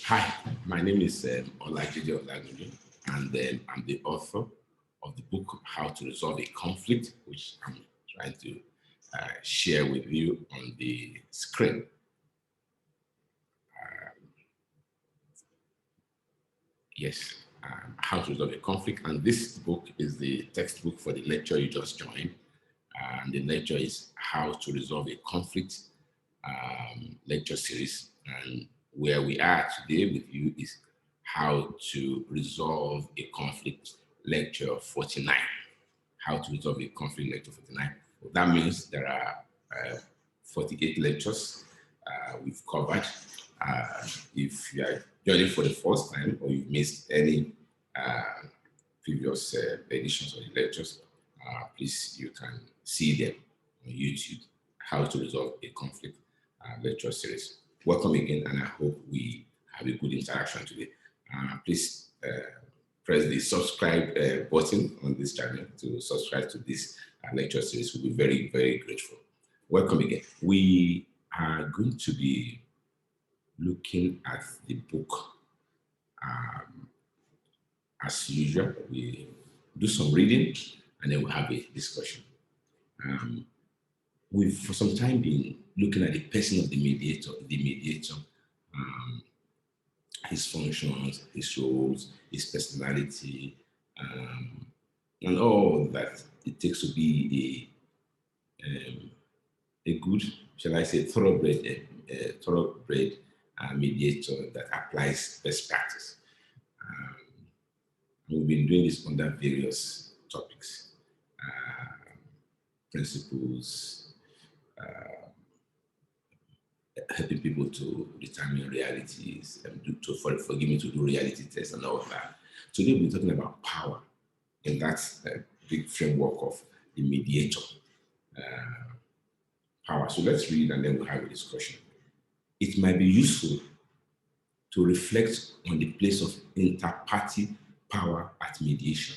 Hi, my name is Olajide Olagunju, and then I'm the author of the book How to Resolve a Conflict, which I'm trying to share with you on the screen. Yes, How to Resolve a Conflict, and this book is the textbook for the lecture you just joined. And the lecture is How to Resolve a Conflict lecture series. And where we are today with you is How to Resolve a Conflict lecture 49. How to Resolve a Conflict lecture 49. That means there are 48 lectures we've covered. If you are joining for the first time or you've missed any previous editions of the lectures, please, you can see them on YouTube, How to Resolve a Conflict lecture series. Welcome again, and I hope we have a good interaction today. Please press the subscribe button on this channel to subscribe to this lecture series. We'll be very, very grateful. Welcome again. We are going to be looking at the book. As usual, we do some reading and then we'll have a discussion. We've for some time been looking at the person of the mediator, his functions, his roles, his personality, and all that it takes to be a good, shall I say, thoroughbred mediator that applies best practice. We've been doing this under various topics, principles, helping people to determine realities and forgive me to do reality tests and all of that. Today we're talking about power, and that's a big framework of the mediator. Power. So let's read and then we'll have a discussion. It might be useful to reflect on the place of inter-party power at mediation.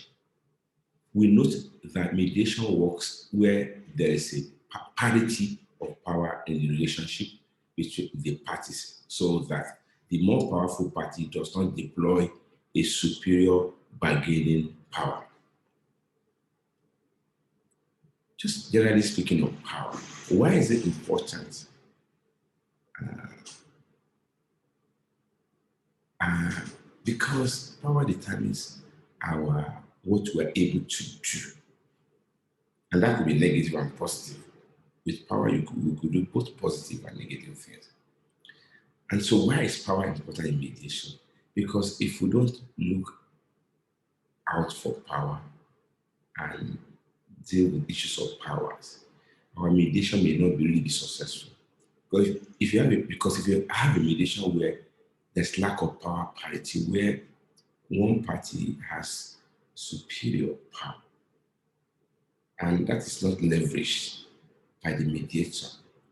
We note that mediation works where there is a parity of power in the relationship between the parties, so that the more powerful party does not deploy a superior bargaining power. Just generally speaking of power, why is it important? Because power determines what we're able to do. And that could be negative and positive. With power, we could do both positive and negative things. And so why is power important in mediation? Because if we don't look out for power and deal with issues of powers, our mediation may not really be successful. Because if you have a mediation where there's lack of power parity, where one party has superior power, and that is not leveraged by the mediator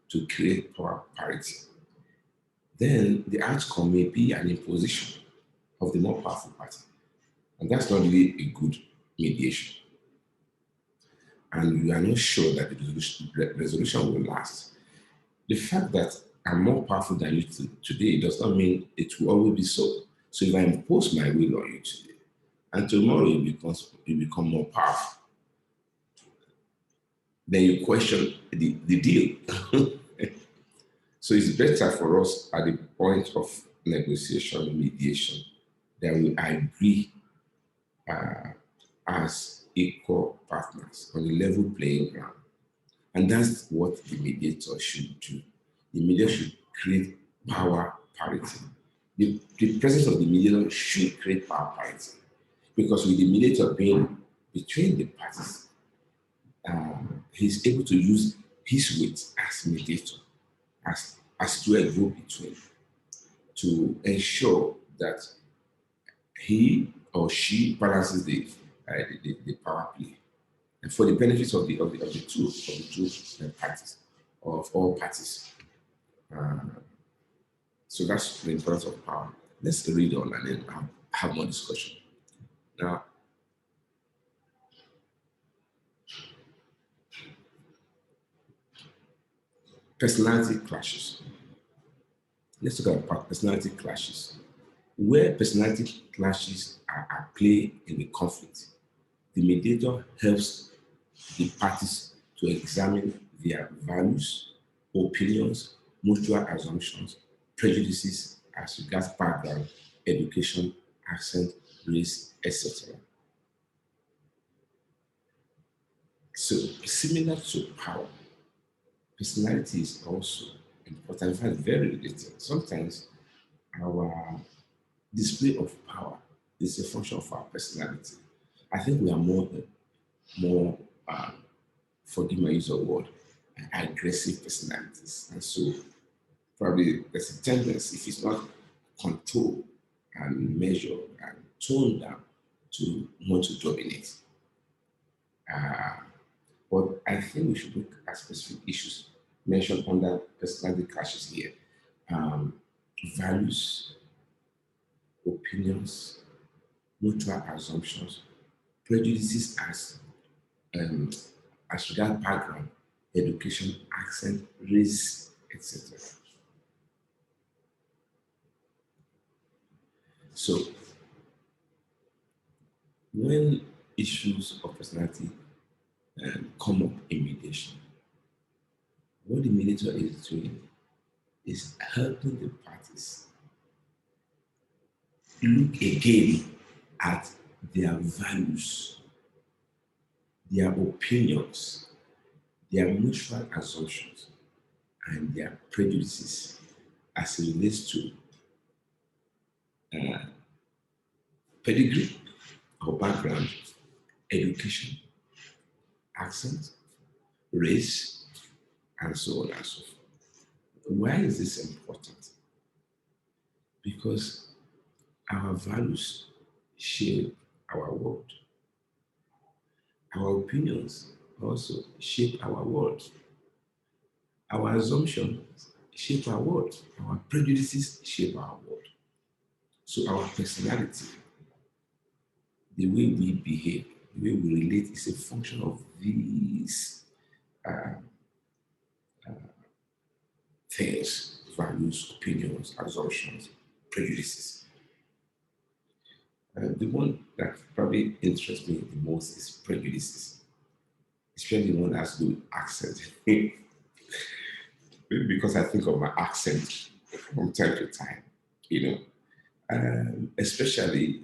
to create power parity, then the outcome may be an imposition of the more powerful party. And that's not really a good mediation. And we are not sure that the resolution will last. The fact that I'm more powerful than you today does not mean it will always be so. So if I impose my will on you today, and tomorrow you become more powerful, then you question the deal. So it's better for us at the point of negotiation, mediation, that we agree as equal partners on a level playing ground. And that's what the mediator should do. The mediator should create power parity. The presence of the mediator should create power parity. Because with the mediator being between the parties, he's able to use his weight as mediator, as to a go between, to ensure that he or she balances the power play, and for the benefits of the two parties, of all parties. So that's the importance of power. Let's read on and then have more discussion. Now, personality clashes. Let's talk about personality clashes. Where personality clashes are at play in the conflict, the mediator helps the parties to examine their values, opinions, mutual assumptions, prejudices as regards background, education, accent, race, etc. So, similar to power, personality is also important, in fact, very related. Sometimes our display of power is a function of our personality. I think we are more, uh, forgive my use of word, aggressive personalities. And so probably there's a tendency, if it's not controlled and measured and toned down, to want to dominate. Uh, but I think we should look at specific issues mentioned under personality clashes here. Um, Values, opinions, mutual assumptions, prejudices um, as regard background, education, accent, race, etc. So when issues of personality come up in mediation, what the mediator is doing is helping the parties look again at their values, their opinions, their mutual assumptions, and their prejudices as it relates to pedigree or background, education, accent, race, and so on and so forth. Why is this important? Because our values shape our world. Our opinions also shape our world. Our assumptions shape our world. Our prejudices shape our world. So our personality, the way we behave, the way we relate is a function of these things, values, opinions, assumptions, prejudices. The one that probably interests me the most is prejudices, especially the one that has to do with accent. Maybe because I think of my accent from time to time, you know. Especially,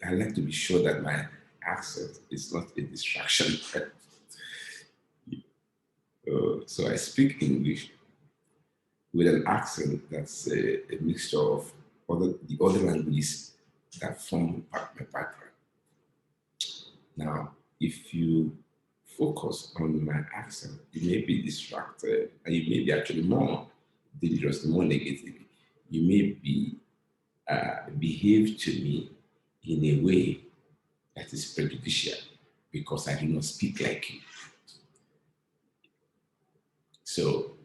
I like to be sure that my accent is not a distraction. So I speak English with an accent that's a mixture of the other languages that form my background. Now, if you focus on my accent, you may be distracted and you may be actually more dangerous, more negative. You may be behave to me in a way that is prejudicial because I do not speak like you. So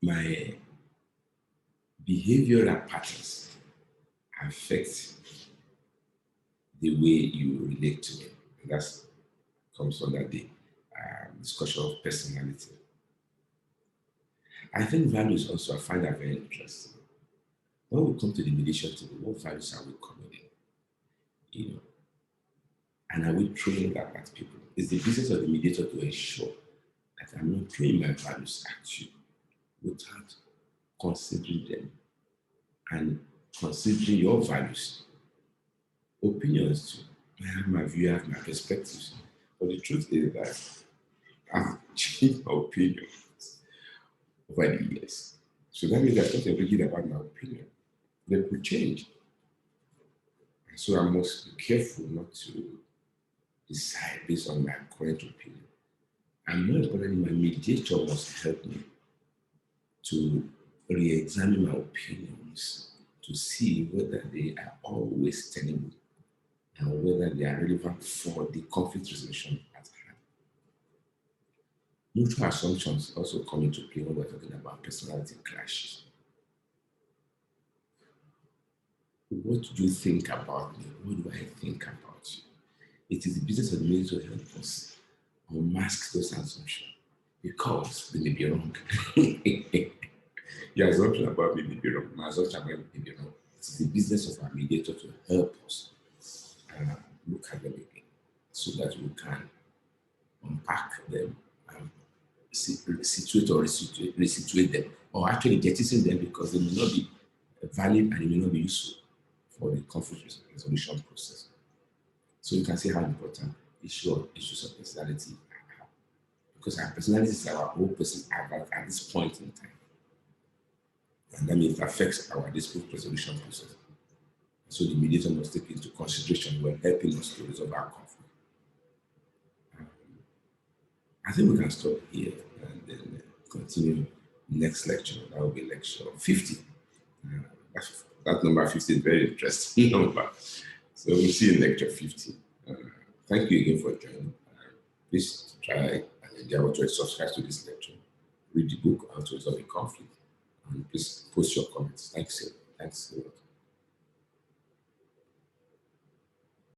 my behavioral patterns affect the way you relate to me. And that comes under the discussion of personality. I think values also, I find that very interesting. When we come to the mediation table, what values are we coming in? You know, and are we throwing that at people? It's the business of the mediator to ensure that I'm not throwing my values at you without considering them and considering your values, opinions too. I have my view, I have my perspectives. But the truth is that I've changed my opinion over the years. So that means there's not everything about my opinion. They could change. And so I must be careful not to decide based on my current opinion. And more importantly, my mediator must help me to re-examine my opinions to see whether they are always tenable and whether they are relevant for the conflict resolution at hand. Mutual assumptions also come into play when we're talking about personality clashes. What do you think about me? What do I think about you? It is the business of the mediator to help us unmask those assumptions because they may be wrong. Your assumption about me may be wrong. My assumption about me may be wrong. It is the business of our mediator to help us look at them again so that we can unpack them and situate or resituate them, or actually jettison them because they may not be valid and they may not be useful for the conflict resolution process. So you can see how important issues of personality are, because our personality is our whole person at this point in time. And that means it affects our dispute resolution process. So the mediator must take into consideration when helping us to resolve our conflict. I think we can stop here and then continue next lecture. That will be lecture 50. That number 50 is very interesting number. So we'll see you in lecture 50. Thank you again for joining. Please try and endeavor to subscribe to this lecture. Read the book, How to Resolve a Conflict. And please post your comments. Thanks a lot.